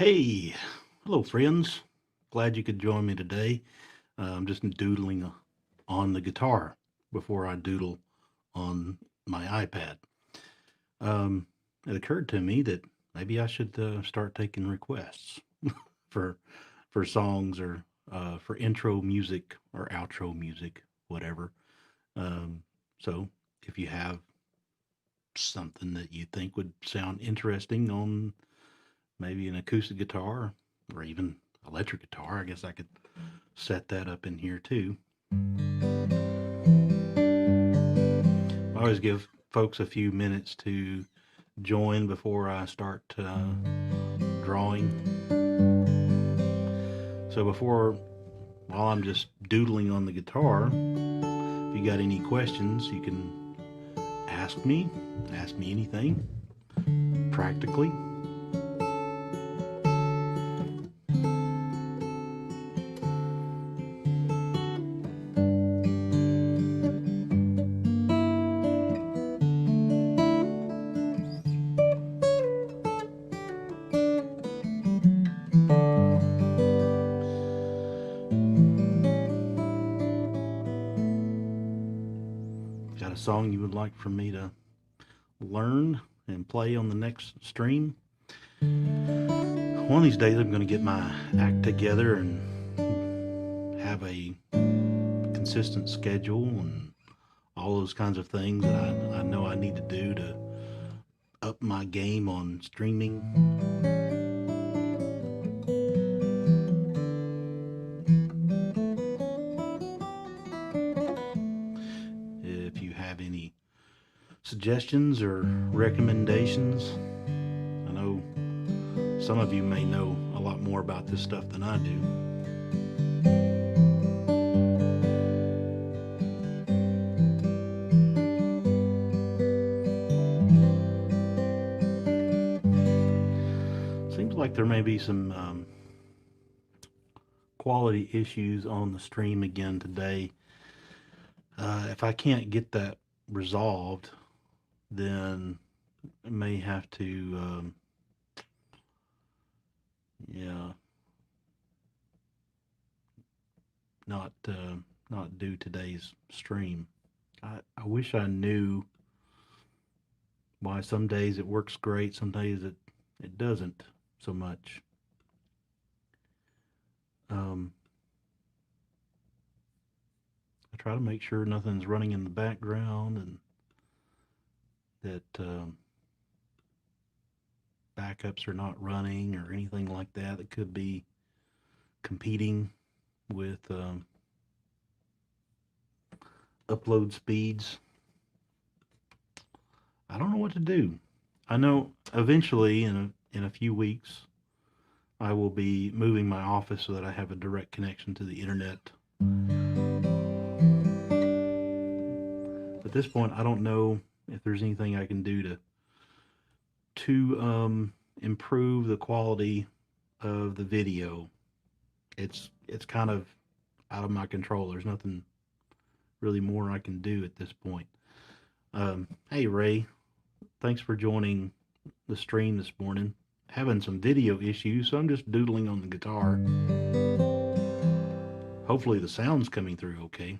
Hey, hello friends. Glad you could join me today. I'm just doodling on the guitar before I doodle on my iPad. It occurred to me that maybe I should start taking requests for songs or for intro music or outro music, whatever. Um, so if you have something that you think would sound interesting on maybe an acoustic guitar or even electric guitar. I guess I could set that up in here too. I always give folks a few minutes to join before I start drawing. So while I'm just doodling on the guitar, if you got any questions, you can ask me. Ask me anything, practically. Got a song you would like for me to learn and play on the next stream? One of these days I'm going to get my act together and have a consistent schedule and all those kinds of things that I know I need to do to up my game on streaming. If you have any suggestions or recommendations, I know some of you may know a lot more about this stuff than I do. Seems like there may be some quality issues on the stream again today. If I can't get that resolved, then I may have to, yeah, not do today's stream. I wish I knew why some days it works great, some days it doesn't so much. I try to make sure nothing's running in the background and that backups are not running or anything like that that could be competing with upload speeds. I don't know what to do. I know eventually in a few weeks I will be moving my office so that I have a direct connection to the internet. At this point, I don't know if there's anything I can do to improve the quality of the video. It's kind of out of my control. There's nothing really more I can do at this point. Hey Ray, thanks for joining the stream this morning. Having some video issues, so I'm just doodling on the guitar. Hopefully the sound's coming through okay.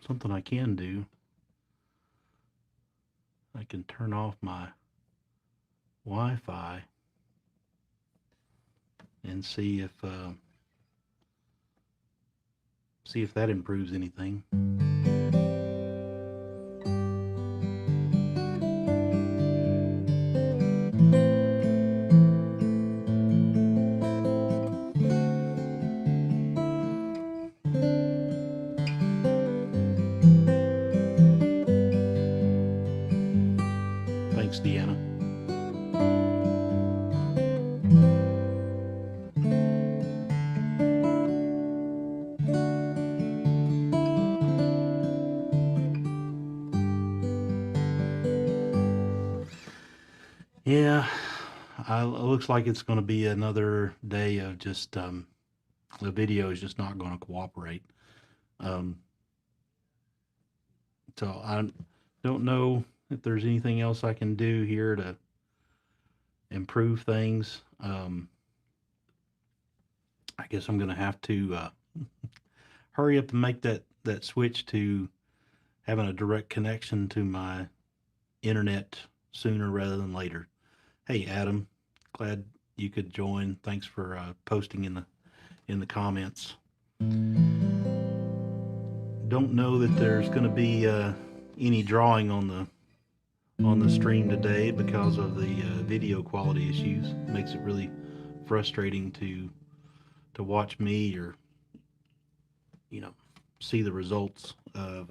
Something I can do, I can turn off my Wi-Fi and see if that improves anything. Thanks, Deanna. Yeah, it looks like it's going to be another day of just the video is just not going to cooperate. Um, so I don't know if there's anything else I can do here to improve things. I guess I'm going to have to hurry up and make that switch to having a direct connection to my internet sooner rather than later. Hey, Adam, glad you could join. Thanks for posting in the comments. Don't know that there's going to be any drawing on the stream today because of the video quality issues. Makes it really frustrating to watch me or you know see the results of.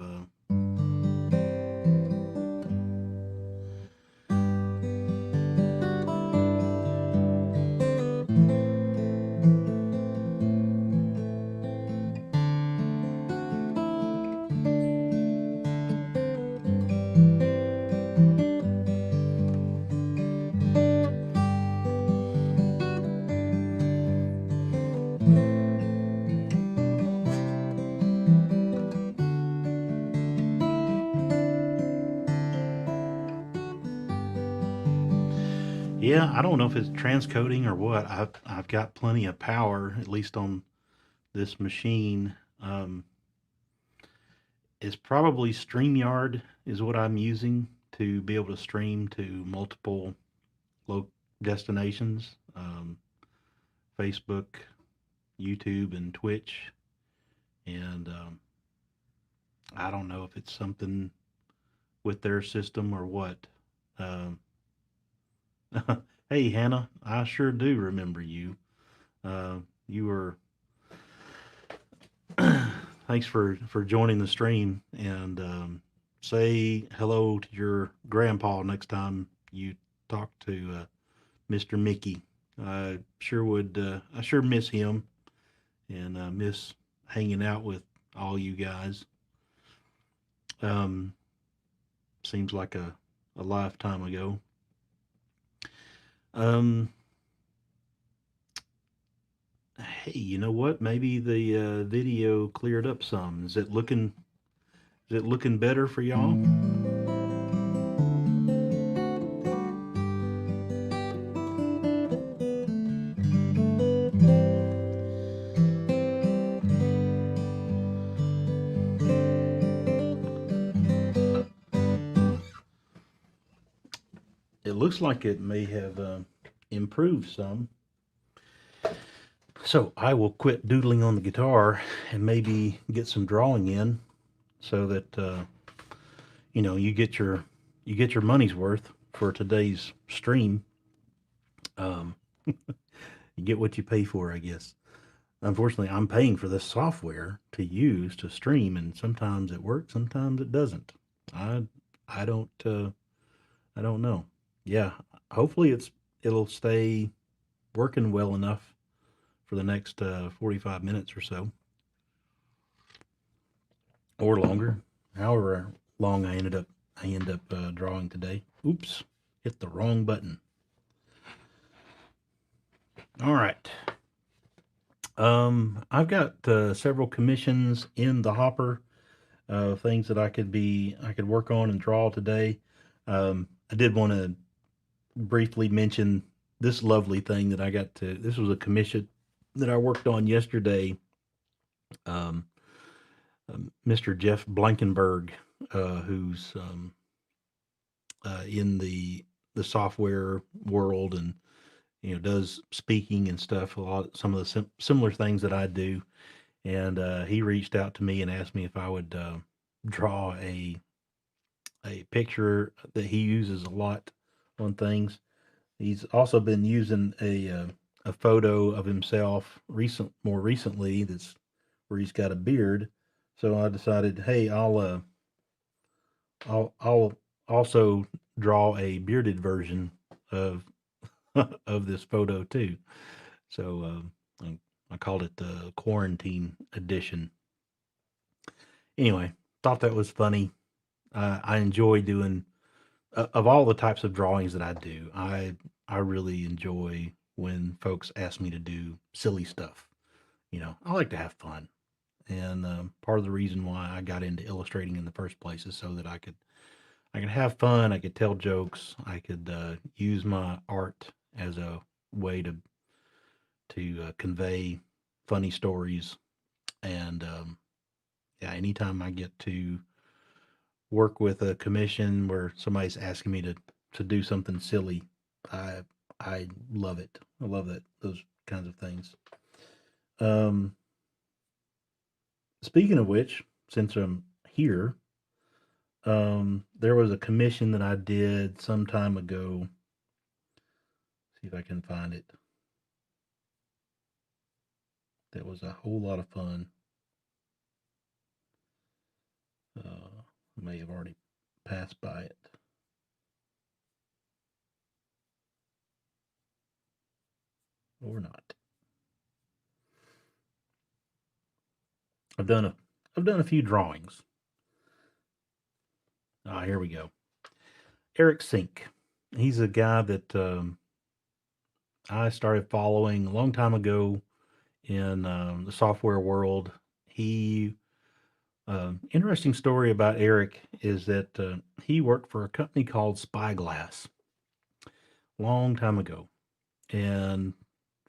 Yeah, I don't know if it's transcoding or what. I've got plenty of power, at least on this machine. It's probably StreamYard is what I'm using to be able to stream to multiple low destinations, Facebook, YouTube, and Twitch. And I don't know if it's something with their system or what. Um, hey, Hannah, I sure do remember you. You were thanks for joining the stream and say hello to your grandpa next time you talk to Mr. Mickey. I sure would. I sure miss him and miss hanging out with all you guys. Um, seems like a lifetime ago. Um, hey, you know what? Maybe the video cleared up some. Is it looking better for y'all? It looks like it may have improved some. So I will quit doodling on the guitar and maybe get some drawing in, so that you get your money's worth for today's stream. Um, you get what you pay for, I guess. Unfortunately, I'm paying for this software to use to stream, and sometimes it works, sometimes it doesn't. I I don't I don't know. Yeah, hopefully it'll stay working well enough for the next 45 minutes or so, or longer. However long I end up drawing today. Oops, hit the wrong button. All right. I've got several commissions in the hopper, things that I could work on and draw today. I did want to briefly mention this lovely thing that I got to. This was a commission that I worked on yesterday. Um, Mr. Jeff Blankenberg, who's in the software world and does speaking and stuff. Some of the similar things that I do, and he reached out to me and asked me if I would draw a picture that he uses a lot on things. He's also been using a photo of himself more recently that's where he's got a beard. So I decided, hey, I'll also draw a bearded version of of this photo too. So I called it the quarantine edition. Anyway, thought that was funny. I enjoy doing of all the types of drawings that I do, I really enjoy when folks ask me to do silly stuff. I like to have fun, and part of the reason why I got into illustrating in the first place is so that I could have fun, I could tell jokes, I could use my art as a way to convey funny stories, and yeah, anytime I get to work with a commission where somebody's asking me to do something silly, I I love it. I love that those kinds of things. Um, Speaking of which, since I'm here, there was a commission that I did some time ago. See if I can find it. That was a whole lot of fun. I may have already passed by it or not. I've done a I've done a few drawings. Ah, here we go. Eric Sink. He's a guy that I started following a long time ago in the software world. He Interesting story about Eric is that he worked for a company called Spyglass long time ago. And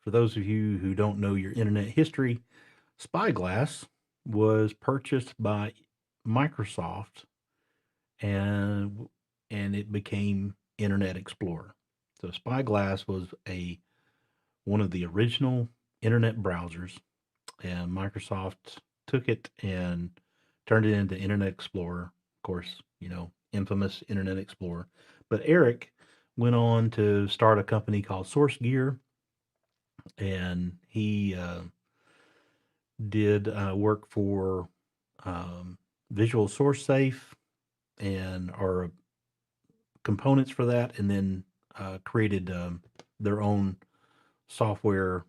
for those of you who don't know your internet history, Spyglass was purchased by Microsoft and it became Internet Explorer. So Spyglass was a one of the original internet browsers, and Microsoft took it and turned it into Internet Explorer. Of course, infamous Internet Explorer. But Eric went on to start a company called Source Gear, and he did work for Visual Source Safe and or components for that, and then created their own software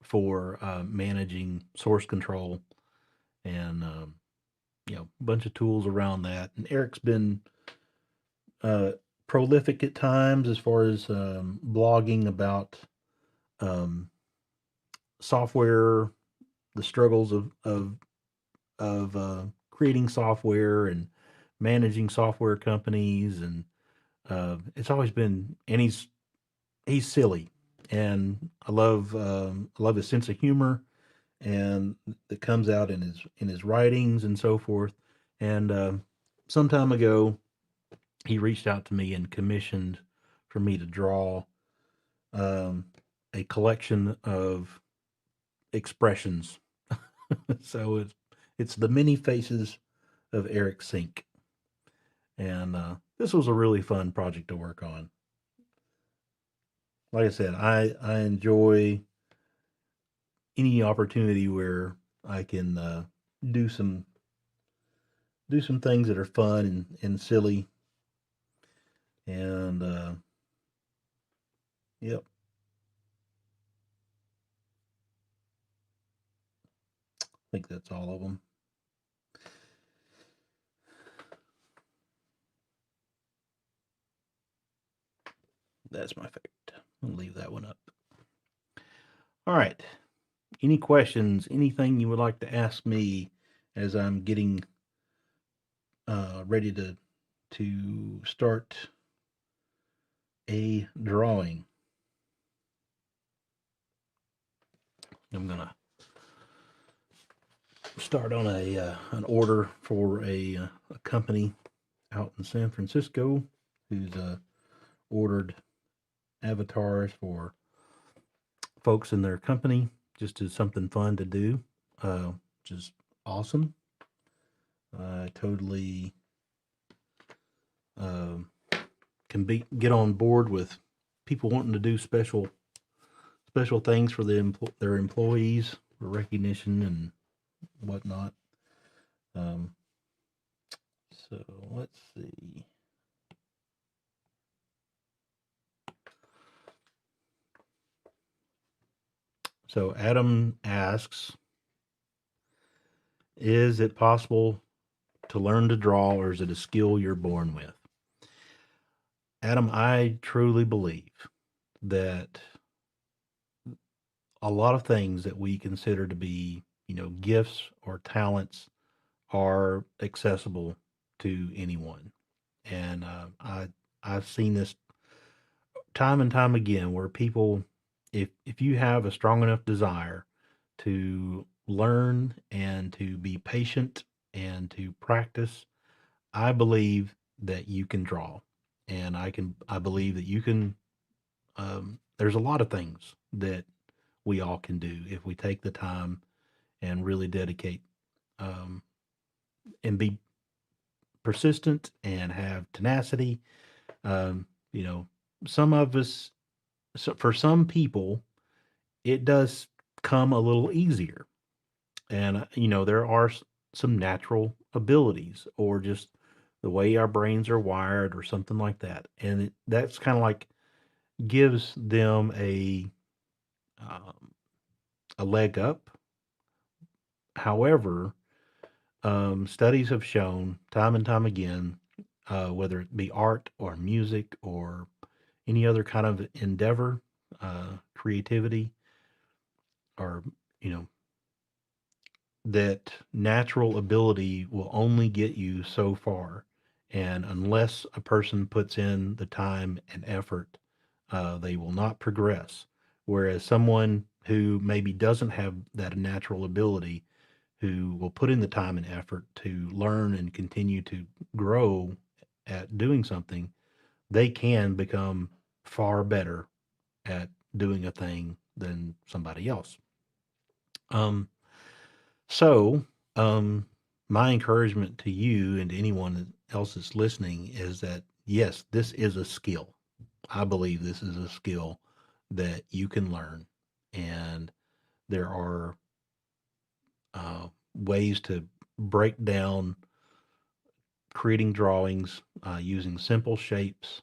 for managing source control and a bunch of tools around that. And Eric's been uh, prolific at times as far as blogging about um, software, the struggles of creating software and managing software companies, and it's always been. And he's silly, and I love his sense of humor, and that comes out in his writings and so forth. And some time ago, he reached out to me and commissioned for me to draw um, a collection of expressions. So it's the many faces of Eric Sink, and this was a really fun project to work on. Like I said, I enjoy any opportunity where I can do some do some things that are fun and silly. And yep, I think that's all of them. That's my favorite. I'll leave that one up. All right. Any questions? Anything you would like to ask me as I'm getting ready to start a drawing? I'm gonna start on a an order for a company out in San Francisco who's ordered avatars for folks in their company just as something fun to do, which is awesome. I totally uh, can get on board with people wanting to do special things for their employees for recognition and whatnot. Um, so let's see. So Adam asks, is it possible to learn to draw, or is it a skill you're born with? Adam, I truly believe that a lot of things that we consider to be, gifts or talents are accessible to anyone. And I've seen this time and time again where people, if you have a strong enough desire to learn and to be patient and to practice, I believe that you can draw. And I believe that you can, there's a lot of things that we all can do if we take the time and really dedicate, um, and be persistent and have tenacity. Um, you know, some of us, so for some people, it does come a little easier. And, there are some natural abilities or just the way our brains are wired or something like that. And that's kind of like gives them um, a leg up. However, studies have shown time and time again, whether it be art or music or any other kind of endeavor, creativity, or, you know, that natural ability will only get you so far. And unless a person puts in the time and effort, they will not progress. Whereas someone who maybe doesn't have that natural ability, who will put in the time and effort to learn and continue to grow at doing something, they can become far better at doing a thing than somebody else. Um, so, um, my encouragement to you and to anyone else that's listening is that yes, this is a skill. I believe this is a skill that you can learn, and there are ways to break down creating drawings using simple shapes,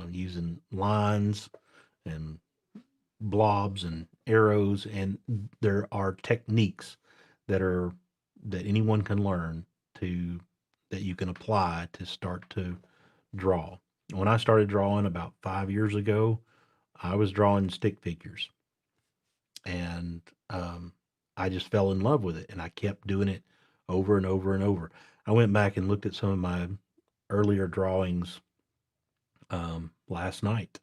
using lines and blobs and arrows, and there are techniques that are that anyone can learn to that you can apply to start to draw. When I started drawing about 5 years ago, I was drawing stick figures, and I just fell in love with it, and I kept doing it over and over and over. I went back and looked at some of my earlier drawings last night,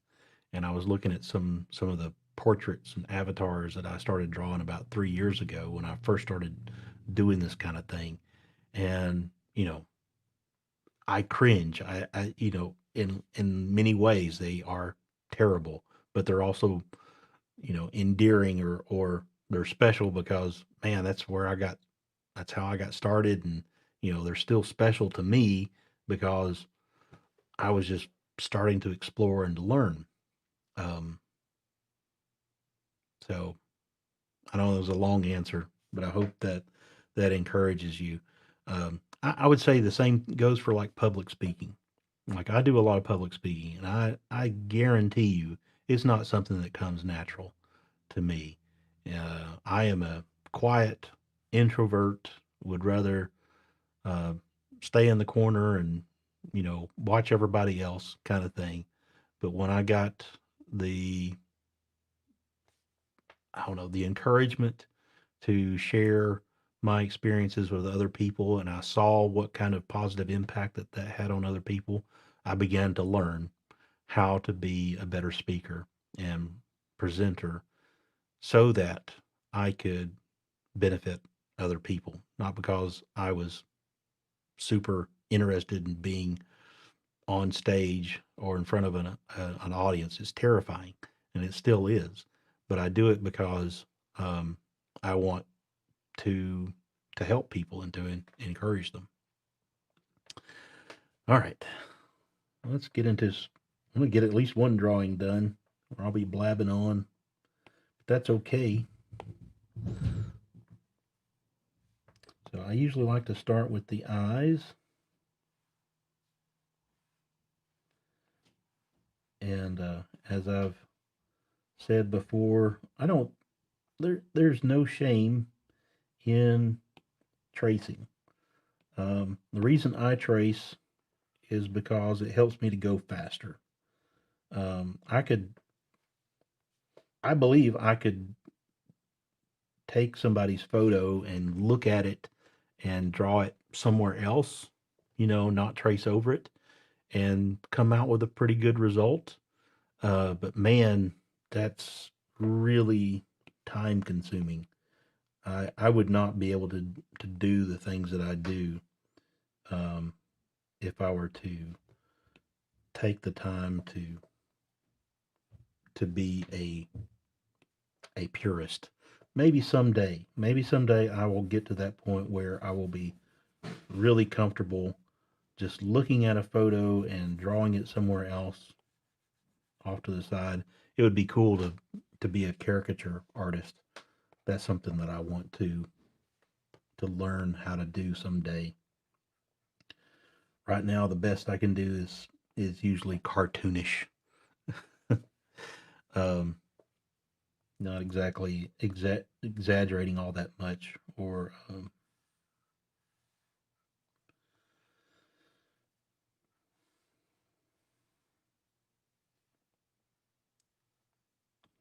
and I was looking at some of the portraits and avatars that I started drawing about 3 years ago when I first started doing this kind of thing. And I cringe. In many ways they are terrible, but they're also endearing, or they're special because man, that's how I got started, and they're still special to me because I was just starting to explore and to learn. Um, so I know it was a long answer, but I hope that that encourages you. I would say the same goes for like public speaking. Like I do a lot of public speaking, and I guarantee you, it's not something that comes natural to me. I am a quiet introvert. Would rather uh, stay in the corner and watch everybody else kind of thing. But when I got the I don't know the encouragement to share my experiences with other people, and I saw what kind of positive impact that had on other people, I began to learn how to be a better speaker and presenter so that I could benefit other people, not because I was super interested in being on stage or in front of an audience. It's terrifying, and it still is. But I do it because um, I want to to help people and to encourage them. All right, let's get into. I'm gonna get at least one drawing done, or I'll be blabbing on. But that's okay. So I usually like to start with the eyes, and as I've said before, I don't. There's no shame in tracing. The reason I trace is because it helps me to go faster. I could, I believe I could take somebody's photo and look at it and draw it somewhere else, not trace over it and come out with a pretty good result. But man, that's really time consuming. I would not be able to do the things that I do um, if I were to take the time to be a purist. Maybe someday I will get to that point where I will be really comfortable just looking at a photo and drawing it somewhere else off to the side. It would be cool to be a caricature artist. That's something that I want to learn how to do someday. Right now, the best I can do is usually cartoonish. um, Not exactly exaggerating all that much, or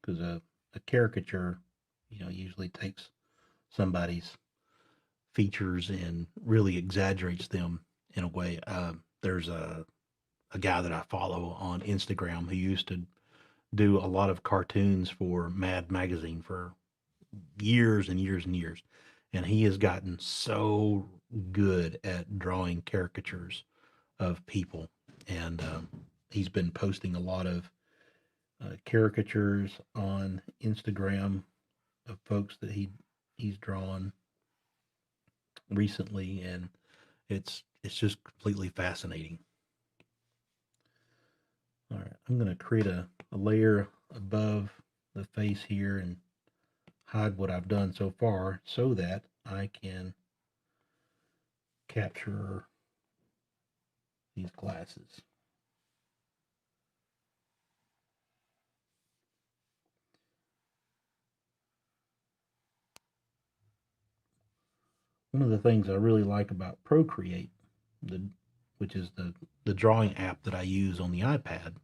because a caricature, usually takes somebody's features and really exaggerates them in a way. There's a guy that I follow on Instagram who used to do a lot of cartoons for Mad Magazine for years and years and years. And he has gotten so good at drawing caricatures of people. And he's been posting a lot of caricatures on Instagram of folks that he's drawn recently, and it's just completely fascinating. All right, I'm going to create a layer above the face here and hide what I've done so far so that I can capture these glasses. One of the things I really like about Procreate, the which is the drawing app that I use on the iPad,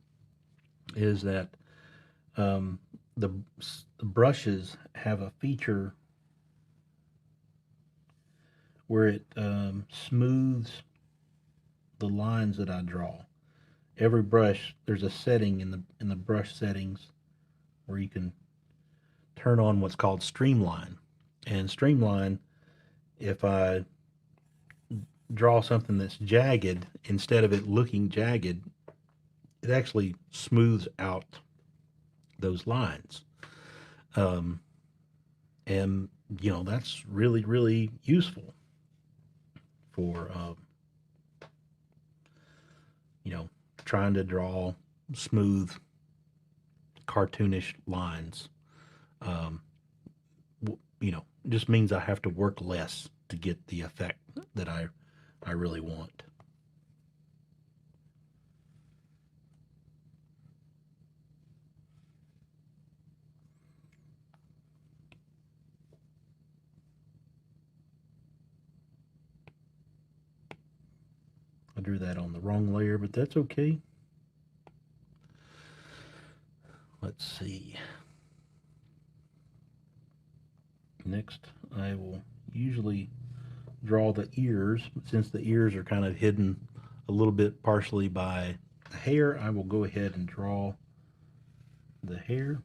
is that um, the, the brushes have a feature where it smooths the lines that I draw. Every brush, there's a setting in the brush settings where you can turn on what's called streamline. And streamline, if I draw something that's jagged, instead of it looking jagged, it actually smooths out those lines. Um, and that's really really useful for you know trying to draw smooth cartoonish lines. Um, it just means I have to work less to get the effect that I really want. I drew that on the wrong layer, but that's okay. Let's see. Next, I will usually draw the ears. Since the ears are kind of hidden a little bit partially by the hair, I will go ahead and draw the hair.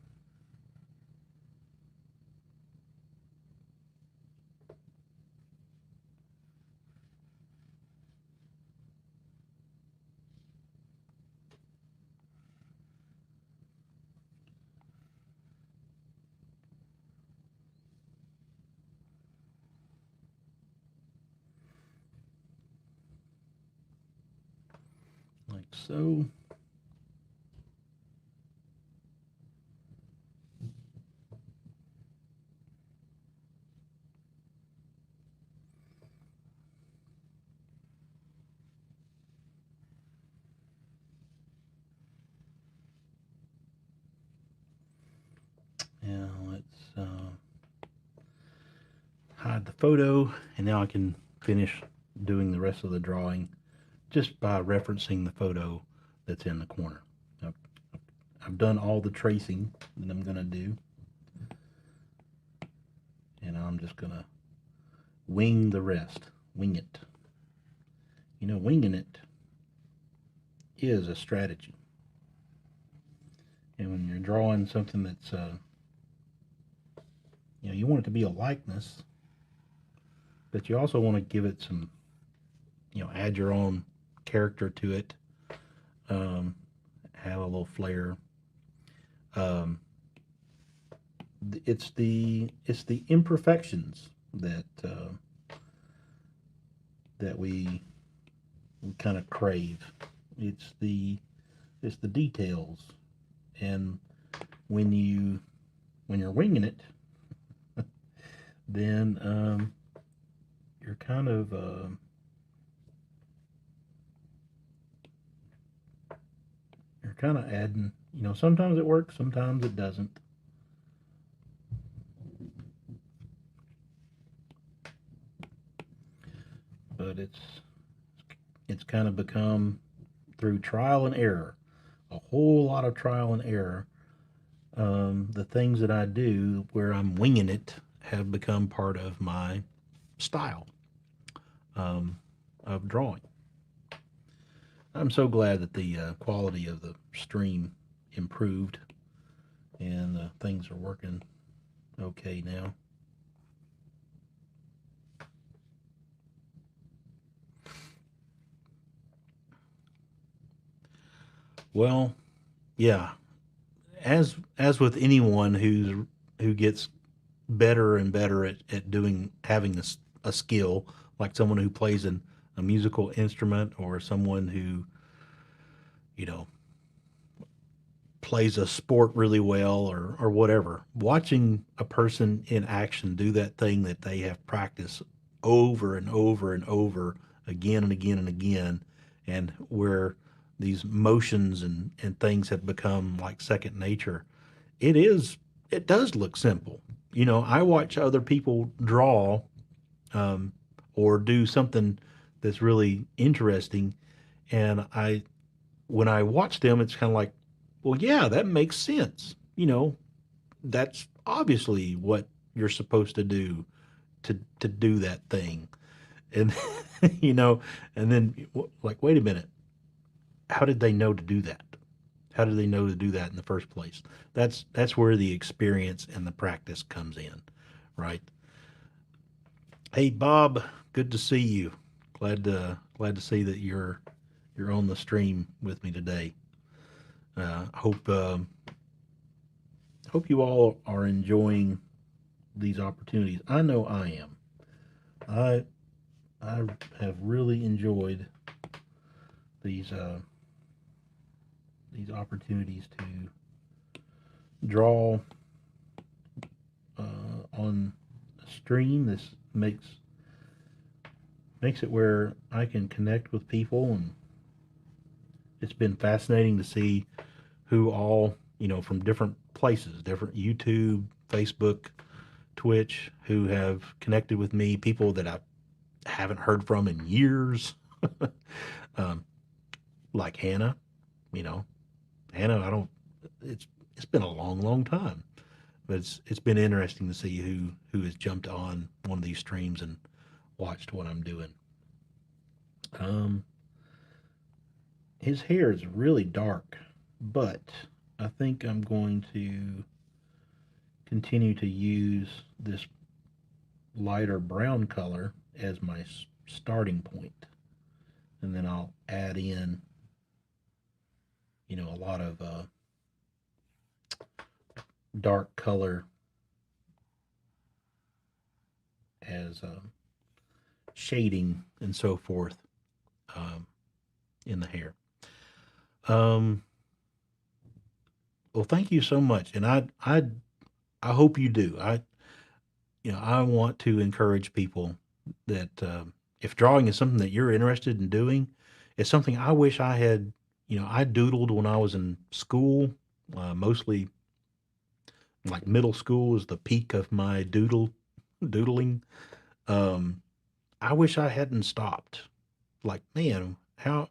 Like so. Now let's hide the photo, and now I can finish doing the rest of the drawing just by referencing the photo that's in the corner. I've done all the tracing that I'm gonna do, and I'm just gonna wing the rest. Wing it. Winging it is a strategy. And when you're drawing something that's, you want it to be a likeness, but you also want to give it some, add your own character to it, have a little flair. Um, it's the imperfections that we kind of crave. It's the details, and when you're winging it, then you're kind of adding. Sometimes it works, sometimes it doesn't. But it's kind of become, through trial and error, a whole lot of trial and error. The things that I do where I'm winging it have become part of my style of drawing. I'm so glad that the quality of the stream improved and things are working okay now. Well, yeah, as with anyone who gets better and better at doing having a skill, like someone who plays a musical instrument, or someone who you know plays a sport really well, or whatever, watching a person in action do that thing that they have practiced over and over and over again and again and again, and where these motions and things have become like second nature. It does look simple. I watch other people draw, um, or do something that's really interesting, and when I watch them, it's kind of like, well, yeah, that makes sense. That's obviously what you're supposed to do to do that thing, and you know, and then like, wait a minute, how did they know to do that? How did they know to do that in the first place? That's where the experience and the practice comes in, right? Hey, Bob, good to see you. Glad to see that you're on the stream with me today. Hope you all are enjoying these opportunities. I know I am. I I have really enjoyed these these opportunities to draw on a stream. This makes it where I can connect with people, and it's been fascinating to see who all, from different places, different YouTube, Facebook, Twitch, who have connected with me, people that I haven't heard from in years. um, like Hannah, you know, Hannah, I don't, it's been a long, long time, but it's been interesting to see who has jumped on one of these streams and watched what I'm doing. Um, his hair is really dark, but I think I'm going to continue to use this lighter brown color as my starting point, and then I'll add in, a lot of dark color as shading and so forth, um, in the hair. Um, well, thank you so much, and I hope you do. I want to encourage people that, if drawing is something that you're interested in doing, it's something I wish I had. I doodled when I was in school, mostly like middle school is the peak of my doodling. Um, I wish I hadn't stopped. Like, man, how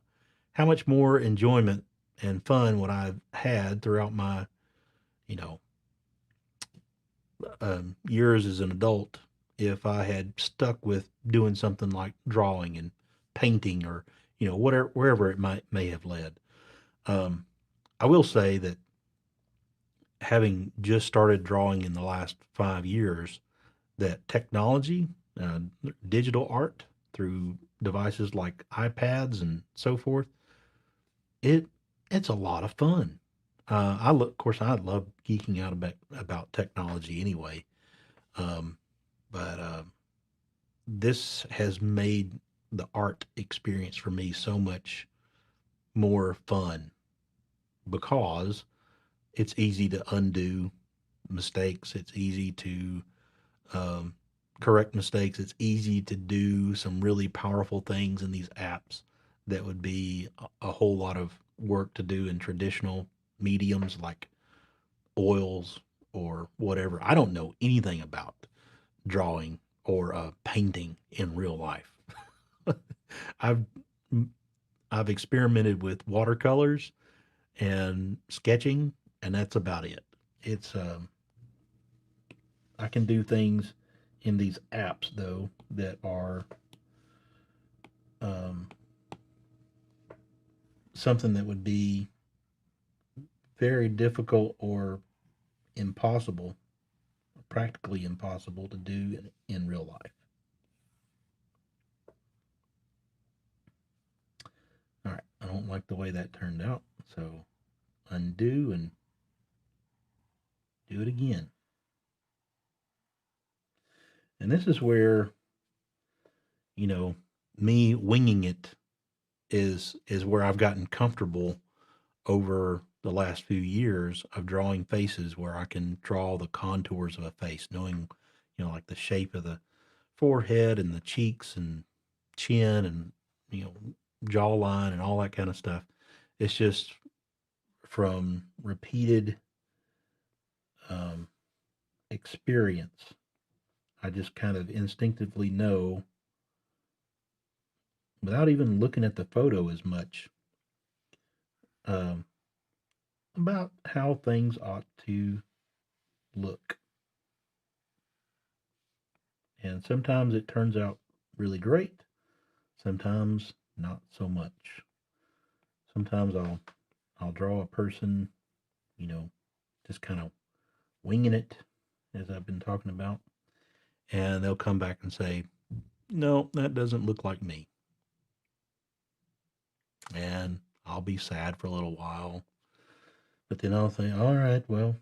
much more enjoyment and fun what I've had throughout my, you know, years as an adult if I had stuck with doing something like drawing and painting or, whatever, wherever it may have led. Um, I will say that having just started drawing in the last 5 years, that technology, uh, digital art through devices like iPads and so forth, it it's a lot of fun. Of course, I love geeking out about technology anyway. Um, but this has made the art experience for me so much more fun because it's easy to undo mistakes. It's easy to um, correct mistakes. It's easy to do some really powerful things in these apps that would be a whole lot of work to do in traditional mediums like oils or whatever. I don't know anything about drawing or painting in real life. I've I've experimented with watercolors and sketching, and that's about it. It's I can do things in these apps though that are um, something that would be very difficult or impossible, practically impossible to do in real life. All right, I don't like the way that turned out, so undo and do it again. And this is where, you know, me winging it is where I've gotten comfortable over the last few years of drawing faces where I can draw the contours of a face, knowing, like the shape of the forehead and the cheeks and chin and, you know, jawline and all that kind of stuff. It's just from repeated um, experience. I just kind of instinctively know without even looking at the photo as much um, about how things ought to look. And sometimes it turns out really great, sometimes not so much. Sometimes I'll draw a person, you know, just kind of winging it as I've been talking about, and they'll come back and say, "No, that doesn't look like me." And I'll be sad for a little while, but then I'll think, "All right, well,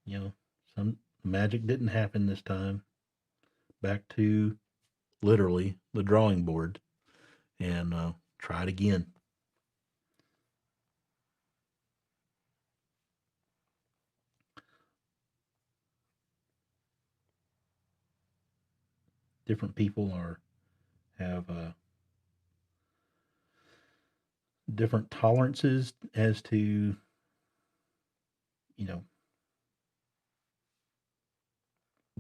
you know, some magic didn't happen this time. Back to literally the drawing board and try it again." Different people are have different tolerances as to, you know,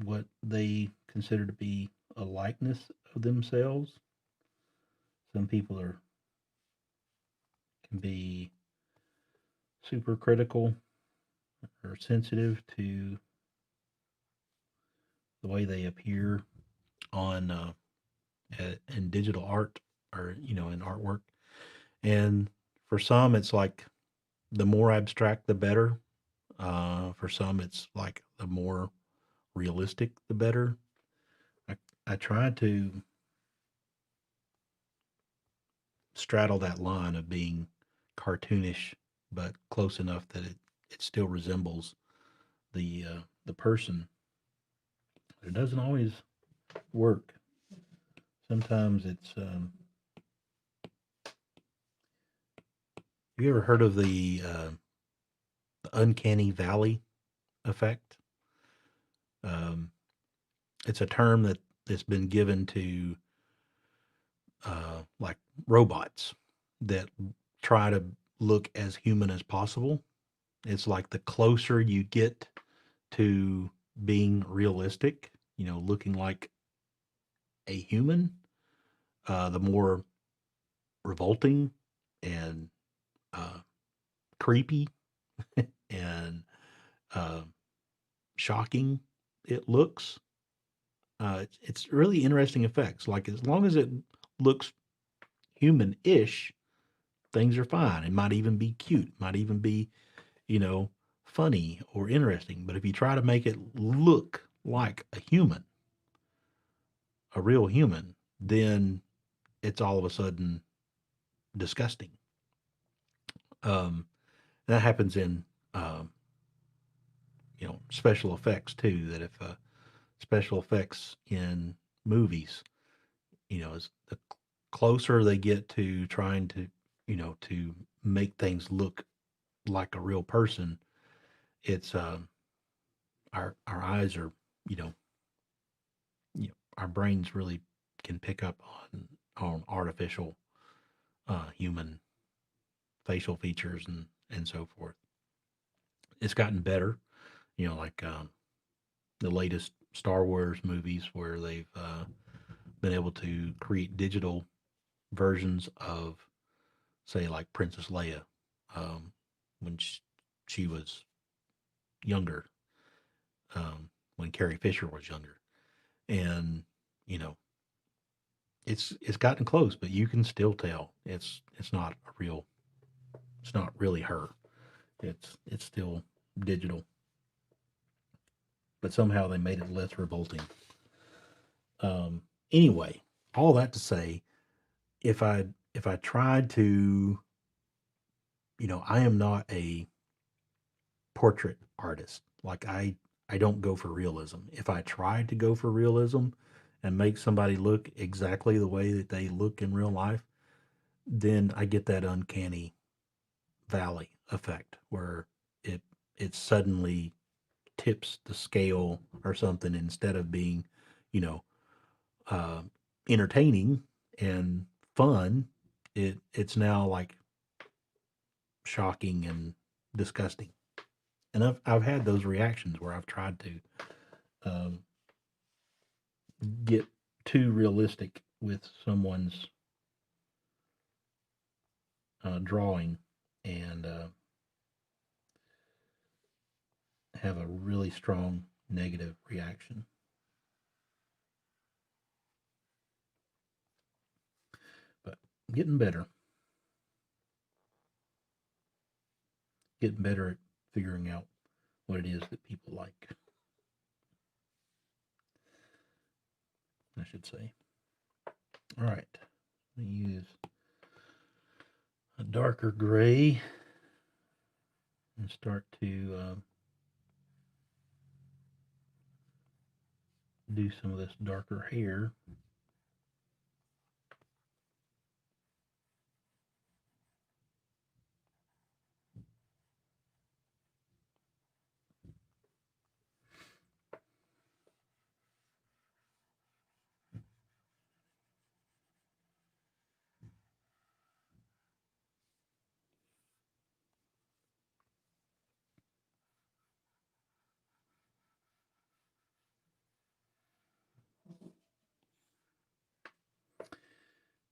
what they consider to be a likeness of themselves. Some people are can be super critical or sensitive to the way they appear on in digital art or, in artwork. And for some, it's like the more abstract, the better. For some, it's like the more realistic, the better. I, I try to straddle that line of being cartoonish, but close enough that it still resembles the person. It doesn't always work. Sometimes it's. Have you ever heard of the uncanny valley effect? Um, it's a term that's been given to like robots that try to look as human as possible. It's like the closer you get to being realistic, looking like a human, the more revolting and uh, creepy and uh, shocking it looks. It's really interesting effects. Like as long as it looks human-ish, things are fine. It might even be cute, might even be, you know, funny or interesting. But if you try to make it look like a human, a real human, then it's all of a sudden disgusting. That happens in, um, special effects too. That if special effects in movies, as the closer they get to trying to, to make things look like a real person, it's our eyes are, you know, our brains really can pick up on artificial human facial features and so forth. It's gotten better, like the latest Star Wars movies where they've been able to create digital versions of, say, like Princess Leia, um, when she was younger, when Carrie Fisher was younger, and you know it's gotten close, but you can still tell it's not a real, it's not really her. It's still digital, but somehow they made it less revolting. Anyway, all that to say, if I tried to, I am not a portrait artist. Like I don't go for realism. If I tried to go for realism and make somebody look exactly the way that they look in real life, then I get that uncanny valley effect where it it suddenly tips the scale or something. Instead of being, you know, uh, entertaining and fun, it's now like shocking and disgusting. And I've had those reactions where I've tried to um, get too realistic with someone's drawing, and have a really strong negative reaction. But getting better, getting better at figuring out what it is that people like, I should say. All right, I'm going to use a darker gray and start to do some of this darker hair.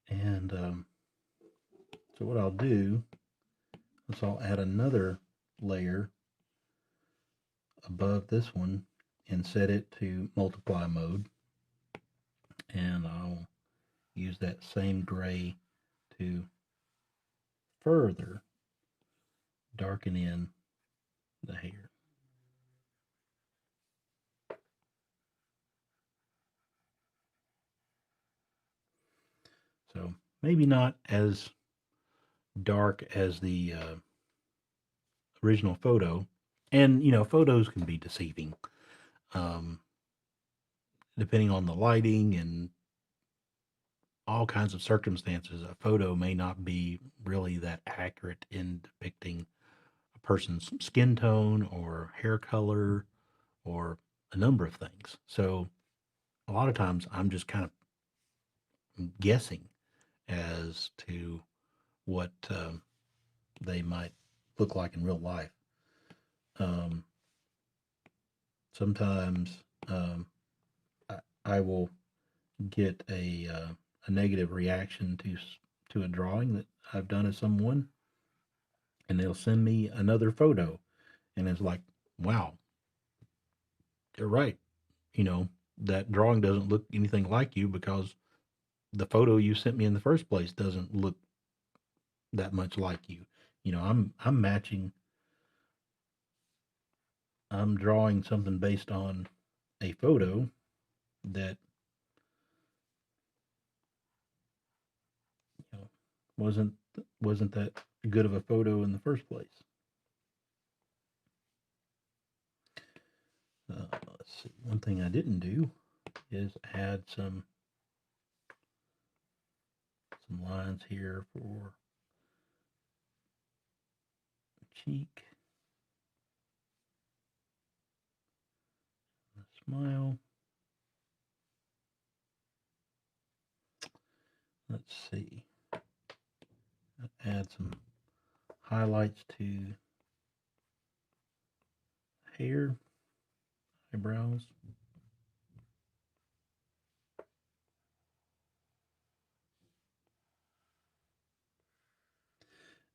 And so what I'll do is I'll add another layer above this one and set it to multiply mode. And I'll use that same gray to further darken in the hair. So maybe not as dark as the original photo. And, photos can be deceiving, um, depending on the lighting and all kinds of circumstances. A photo may not be really that accurate in depicting a person's skin tone or hair color or a number of things. So a lot of times I'm just kind of guessing as to what they might look like in real life. Um, Sometimes I will get a negative reaction to a drawing that I've done of someone, and they'll send me another photo, and it's like, wow, they're right. You know, that drawing doesn't look anything like you because the photo you sent me in the first place doesn't look that much like you. You know, I'm matching, I'm drawing something based on a photo that, you know, wasn't wasn't that good of a photo in the first place. Let's see. One thing I didn't do is add some lines here for cheek, smile. Let's see. Add some highlights to hair, eyebrows.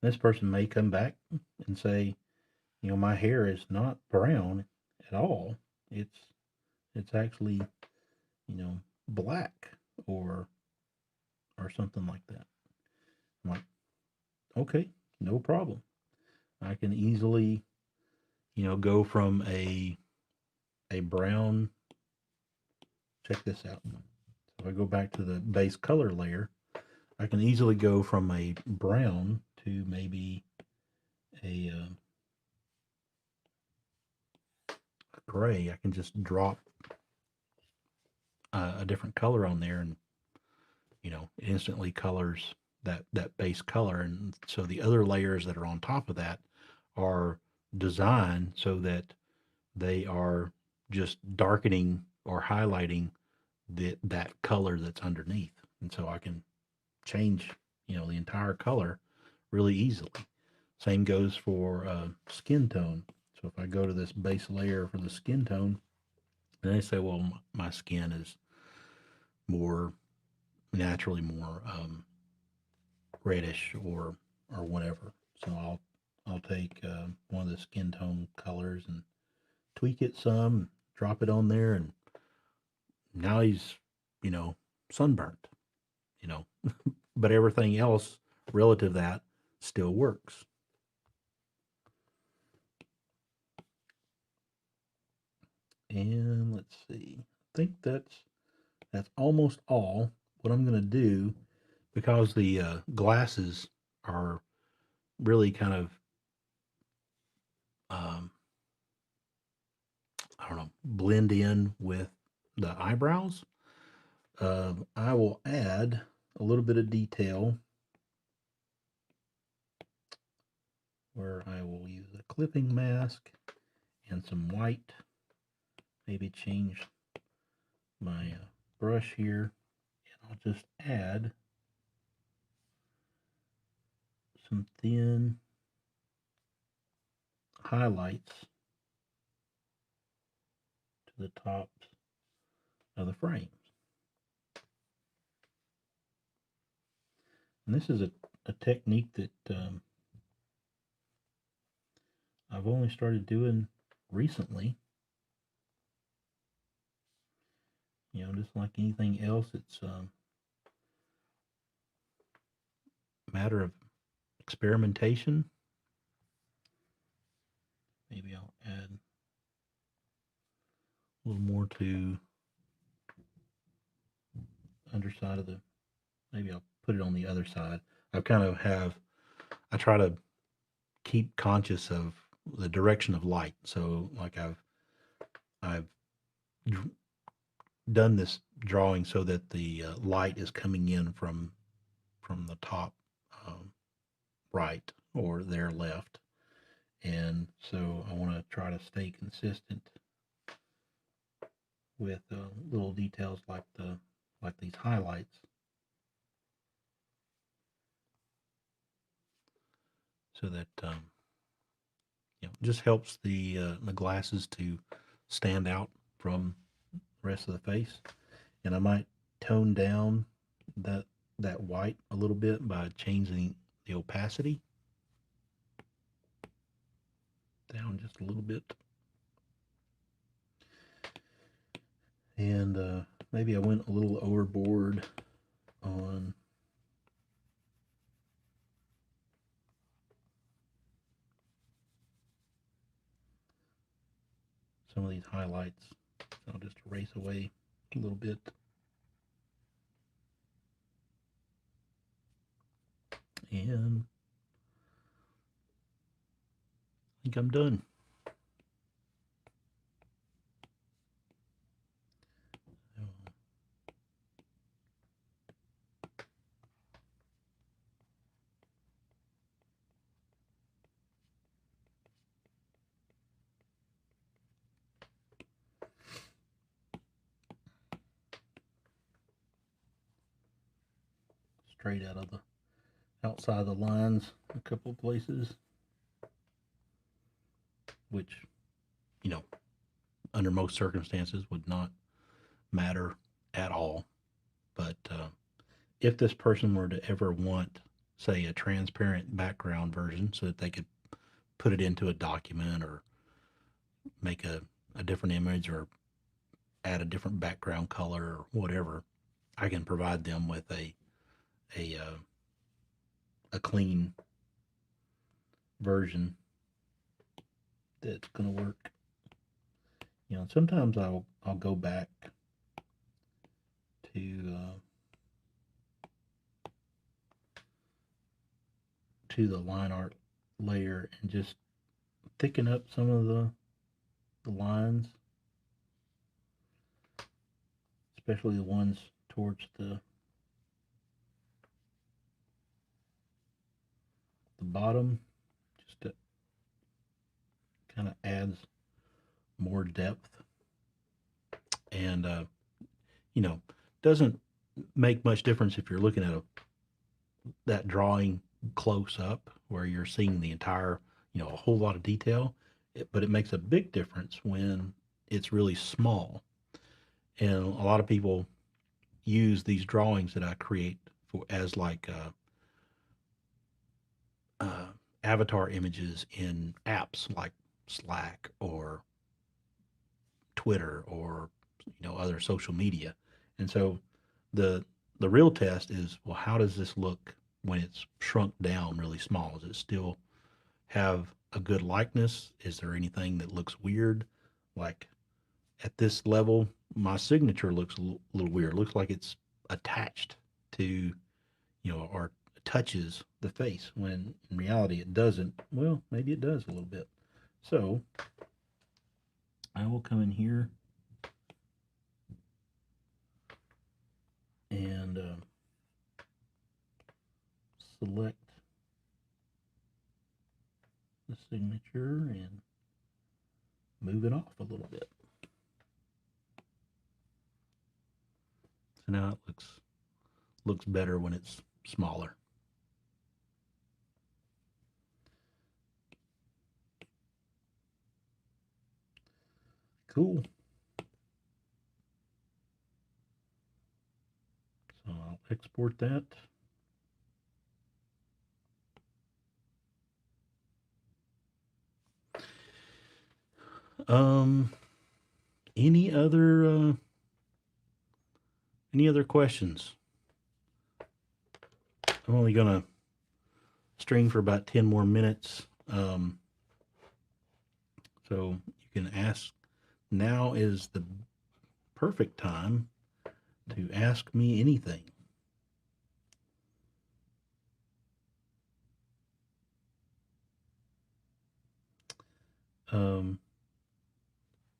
This person may come back and say, you know, my hair is not brown at all. It's it's actually, you know, black or something like that. I'm like, okay, no problem. I can easily, you know, go from a brown. Check this out. So if I go back to the base color layer, I can easily go from a brown to maybe a gray. I can just drop a different color on there, and you know, it instantly colors that base color. And so the other layers that are on top of that are designed so that they are just darkening or highlighting that color that's underneath. And so I can change, you know, the entire color really easily. Same goes for skin tone. So if I go to this base layer for the skin tone, and they say, well, my skin is more naturally more reddish or whatever. So I'll take one of the skin tone colors and tweak it some, drop it on there, and now he's, you know, sunburnt. You know, but everything else relative to that still works. And let's see. I think that's almost all. What I'm going to do, because the glasses are really kind of um, I don't know, blend in with the eyebrows. I will add a little bit of detail where I will use a clipping mask and some white. Maybe change my brush here, and I'll just add some thin highlights to the tops of the frames. And this is a technique that I've only started doing recently. You know, just like anything else, it's a matter of experimentation. Maybe I'll add a little more to underside of the, maybe I'll put it on the other side. I kind of have, I try to keep conscious of the direction of light. So like I've done this drawing so that the light is coming in from the top um, right or their left. And so I want to try to stay consistent with little details like these highlights, so that you know, just helps the glasses to stand out from the rest of the face. And I might tone down that white a little bit by changing the opacity. down just a little bit. And maybe I went a little overboard on some of these highlights. So I'll just erase away a little bit. And I think I'm done. Straight out of the outside of the lines a couple of places, which, you know, under most circumstances would not matter at all. But if this person were to ever want, say, a transparent background version so that they could put it into a document or make a different image or add a different background color or whatever, I can provide them with a clean version that's going to work. You know, sometimes I'll go back to the line art layer and just thicken up some of the lines, especially the ones towards the bottom, just to kind of adds more depth. And you know, doesn't make much difference if you're looking at that drawing close up where you're seeing the entire, you know, a whole lot of detail, but it makes a big difference when it's really small. And a lot of people use these drawings that I create for as like avatar images in apps like Slack or Twitter or, you know, other social media. And so the real test is, well, how does this look when it's shrunk down really small? Does it still have a good likeness? Is there anything that looks weird? Like at this level, my signature looks a little weird. It looks like it's attached to, you know, or touches the face when in reality it doesn't. Well, maybe it does a little bit. So I will come in here and select the signature and move it off a little bit. So now it looks better when it's smaller. Cool. So I'll export that. Um, any other questions? I'm only gonna string for about 10 more minutes. So you can ask. Now is the perfect time to ask me anything.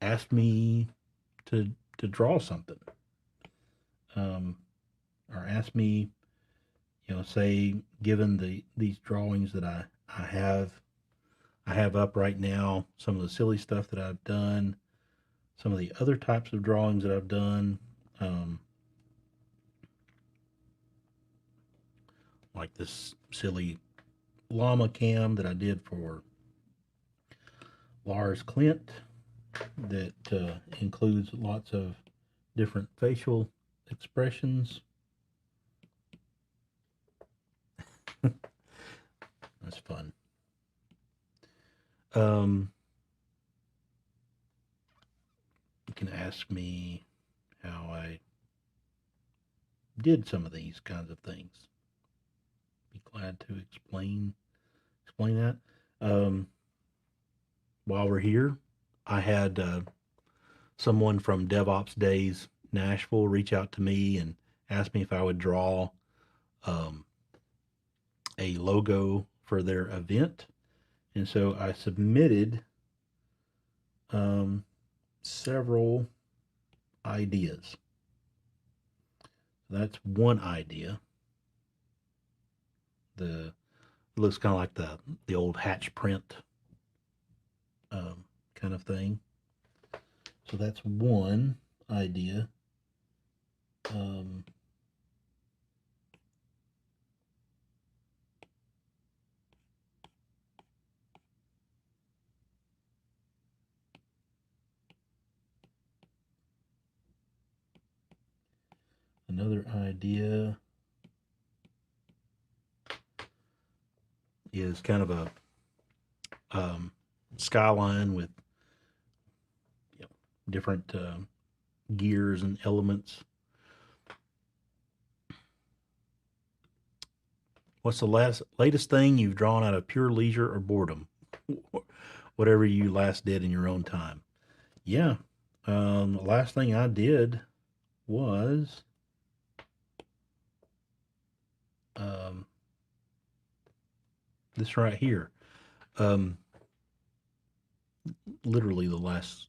Ask me to draw something, or ask me, you know, say, given these drawings that I have up right now, some of the silly stuff that I've done, some of the other types of drawings that I've done, like this silly llama cam that I did for Lars Clint that includes lots of different facial expressions. That's fun. can ask me how I did some of these kinds of things. Be glad to explain that. Um, while we're here, I had someone from DevOps Days Nashville reach out to me and ask me if I would draw um, a logo for their event. And so I submitted um, several ideas. That's one idea. The It looks kind of like the old hatch print kind of thing. So that's one idea. Um, Another idea is kind of a skyline with, you know, different gears and elements. What's the latest thing you've drawn out of pure leisure or boredom? Whatever you last did in your own time. Yeah. The last thing I did was um, this right here. Um, Literally the last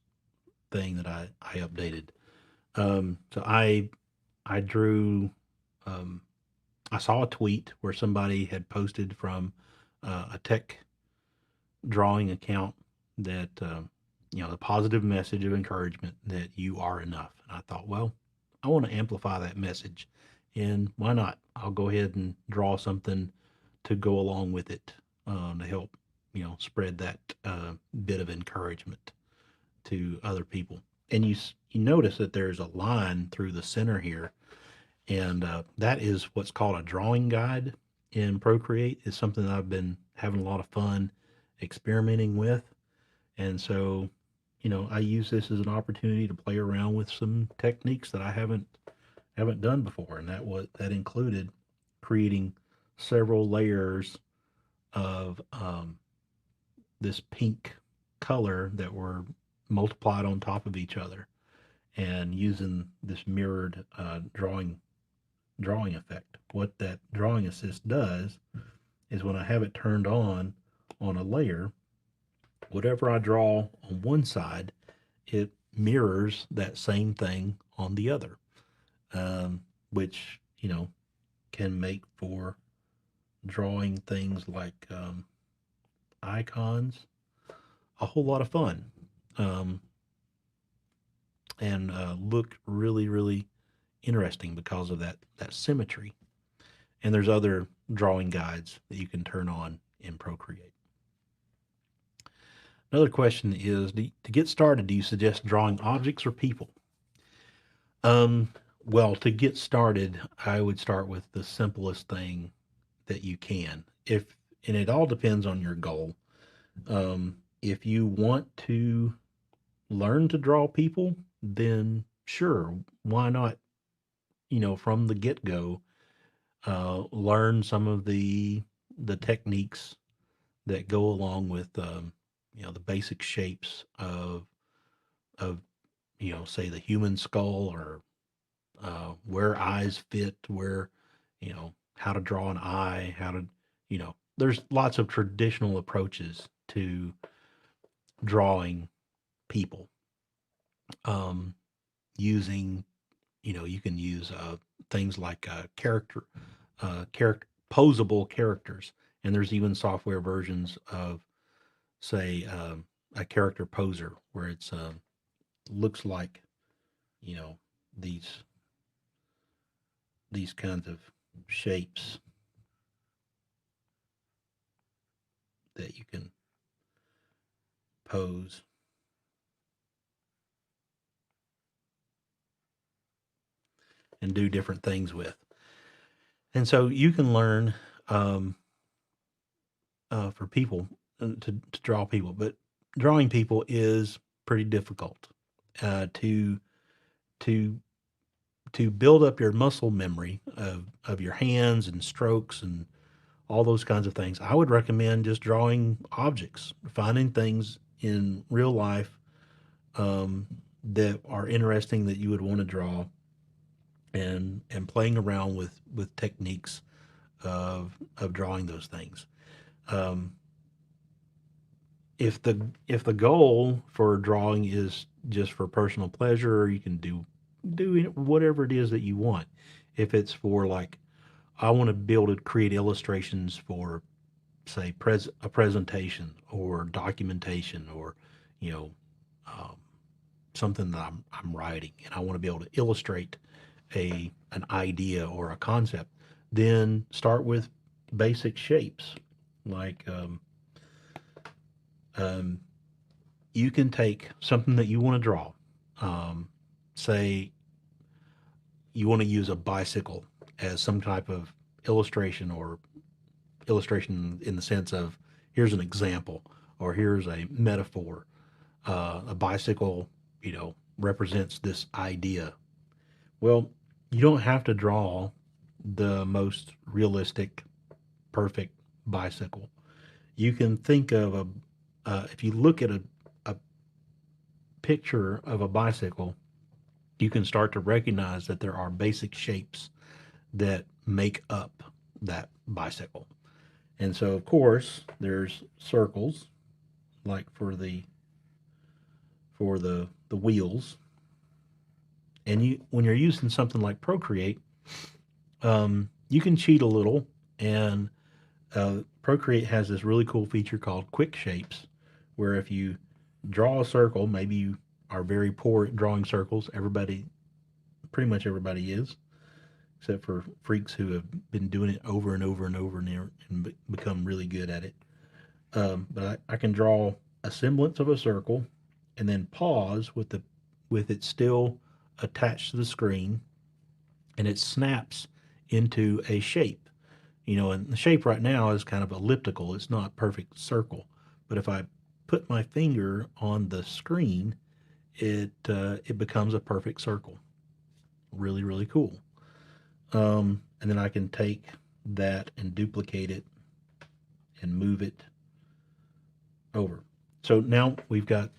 thing that I updated. So I drew. Um, I saw a tweet where somebody had posted from a tech drawing account that the positive message of encouragement that you are enough. And I thought, well, I want to amplify that message, and why not? I'll go ahead and draw something to go along with it to help spread that bit of encouragement to other people. And you notice that there's a line through the center here, and that is what's called a drawing guide in Procreate. Is something that I've been having a lot of fun experimenting with, and so I use this as an opportunity to play around with some techniques that I haven't done before, and that included creating several layers of this pink color that were multiplied on top of each other, and using this mirrored drawing effect. What that drawing assist does is when I have it turned on a layer, whatever I draw on one side, it mirrors that same thing on the other, which can make for drawing things like icons a whole lot of fun, um, and look really, really interesting because of that symmetry. And there's other drawing guides that you can turn on in Procreate. Another question is, to get started, do you suggest drawing objects or people? Um, well, to get started, I would start with the simplest thing that you can. And it all depends on your goal. If you want to learn to draw people, then sure, why not? From the get go, learn some of the techniques that go along with the basic shapes of say the human skull, or where eyes fit, where how to draw an eye, how to there's lots of traditional approaches to drawing people, um, using you can use things like character posable characters, and there's even software versions of, say, a character poser, where it's looks like you know these these kinds of shapes that you can pose. And do different things with. And so you can learn um, for people to draw people, but drawing people is pretty difficult. to to to build up your muscle memory of your hands and strokes and all those kinds of things. I would recommend just drawing objects, finding things in real life that are interesting that you would want to draw, and playing around with techniques of drawing those things. Um, if the goal for drawing is just for personal pleasure, you can do whatever it is that you want. If it's for like, I want to be able to create illustrations for, say, a presentation or documentation, or you know um, something that I'm writing, and I want to be able to illustrate an idea or a concept, then start with basic shapes. Like um, you can take something that you want to draw. Um, Say you want to use a bicycle as some type of illustration, or illustration in the sense of, here's an example, or here's a metaphor. A bicycle, represents this idea. Well, you don't have to draw the most realistic, perfect bicycle. You can think of if you look at a picture of a bicycle, you can start to recognize that there are basic shapes that make up that bicycle. And so, of course, there's circles, like for the wheels. And when you're using something like Procreate, you can cheat a little. And Procreate has this really cool feature called Quick Shapes, where if you draw a circle, maybe you are very poor at drawing circles. Pretty much everybody is, except for freaks who have been doing it over and over and over and become really good at it. But I can draw a semblance of a circle, and then pause with it still attached to the screen, and it snaps into a shape. And the shape right now is kind of elliptical. It's not a perfect circle. But if I put my finger on the screen, it becomes a perfect circle. Really, really cool. And then I can take that and duplicate it and move it over. So now we've got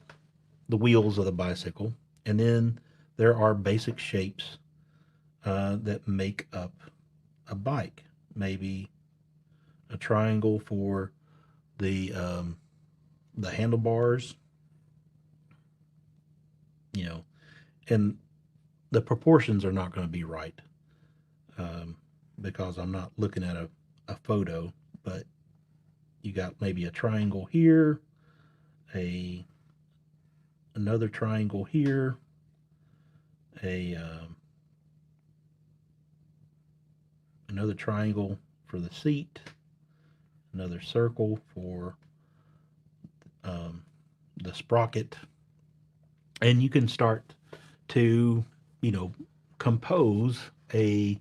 the wheels of the bicycle, and then there are basic shapes that make up a bike. Maybe a triangle for the handlebars, you know, and the proportions are not going to be right, um, because I'm not looking at a photo, but you got maybe a triangle here, a another triangle here, a another triangle for the seat, another circle for um, the sprocket, and you can start to, you know, compose a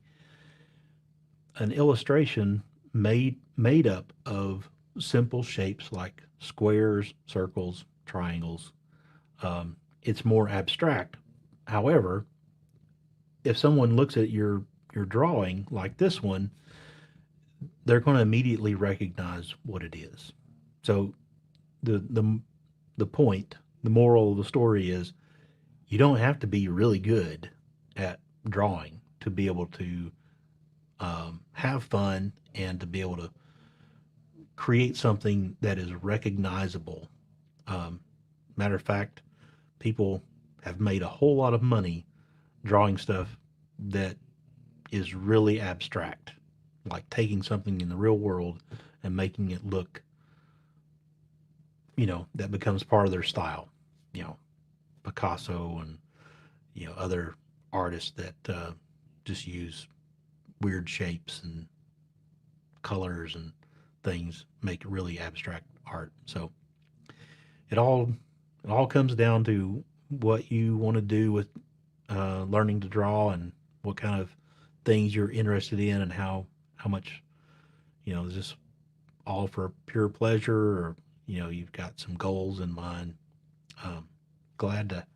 an illustration made up of simple shapes like squares, circles, triangles. It's more abstract. However, if someone looks at your drawing like this one, they're going to immediately recognize what it is. So the the the point, the moral of the story is, you don't have to be really good at drawing to be able to have fun and to be able to create something that is recognizable. Um, Matter of fact, people have made a whole lot of money drawing stuff that is really abstract, like taking something in the real world and making it look, that becomes part of their style. You know, Picasso and other artists that just use weird shapes and colors and things, make really abstract art. So it all it all comes down to what you want to do with learning to draw, and what kind of things you're interested in, and how much, is this all for pure pleasure, or you've got some goals in mind. um, Glad to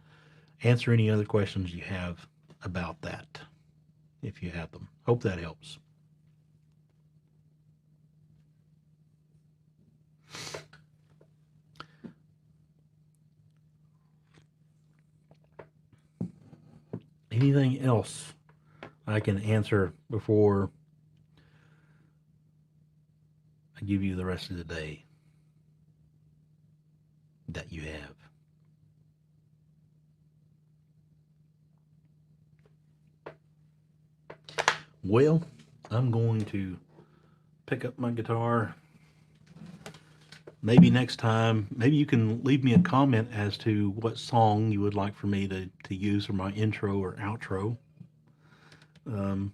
answer any other questions you have about that, if you have them. Hope that helps. Anything else I can answer before I give you the rest of the day that you have? Well, I'm going to pick up my guitar. Maybe next time, maybe you can leave me a comment as to what song you would like for me to use for my intro or outro. Um,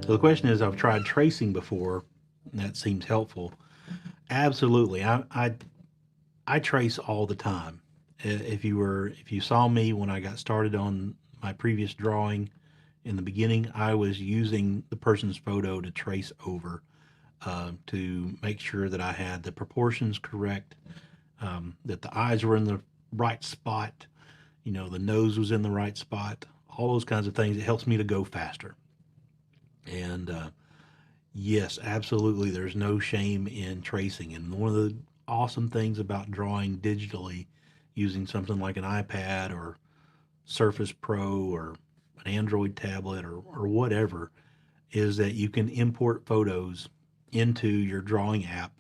so the question is, I've tried tracing before, and that seems helpful. Absolutely, I trace all the time. If you saw me when I got started on my previous drawing in the beginning, I was using the person's photo to trace over to make sure that I had the proportions correct, that the eyes were in the right spot, the nose was in the right spot, all those kinds of things. It helps me to go faster. And yes, absolutely, there's no shame in tracing. And one of the awesome things about drawing digitally using something like an iPad or Surface Pro or an Android tablet or whatever is that you can import photos into your drawing app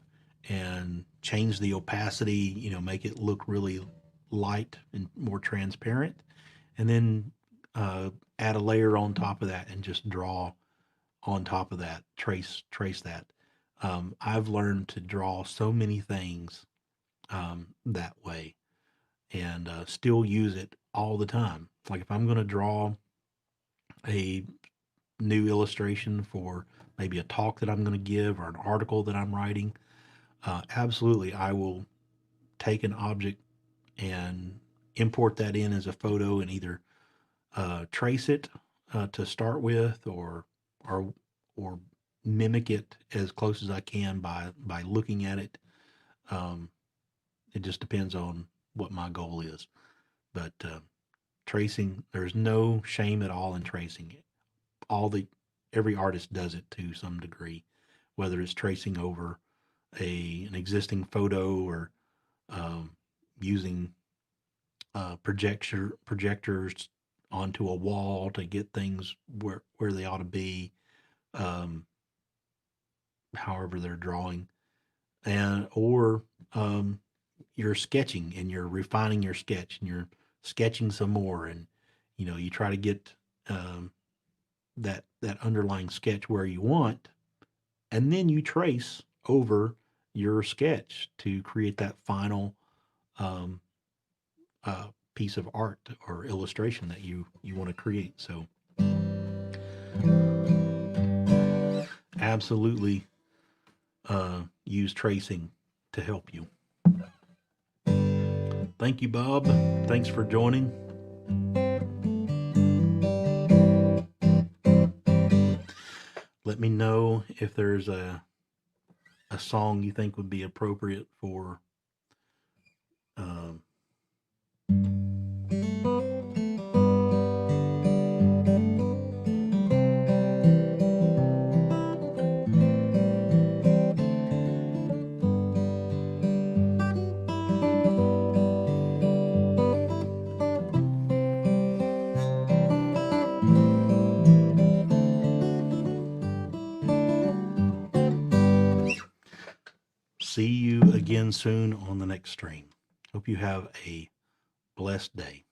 and change the opacity, make it look really light and more transparent, and then add a layer on top of that and just draw on top of that, trace that. I've learned to draw so many things that way and still use it all the time. Like if I'm going to draw a new illustration for maybe a talk that I'm going to give or an article that I'm writing, absolutely, I will take an object and import that in as a photo and either trace it to start with or or mimic it as close as I can by looking at it. Um, it just depends on what my goal is. But tracing, there's no shame at all in tracing it. All the Every artist does it to some degree, whether it's tracing over an existing photo or um, using projectors onto a wall to get things where they ought to be, um, however they're drawing, and or um, you're sketching and you're refining your sketch and you're sketching some more, and you try to get um, that underlying sketch where you want, and then you trace over your sketch to create that final um, piece of art or illustration that you want to create. So absolutely use tracing to help you. Thank you, Bob. Thanks for joining. Let me know if there's a song you think would be appropriate for um, see you again soon on the next stream. Hope you have a blessed day.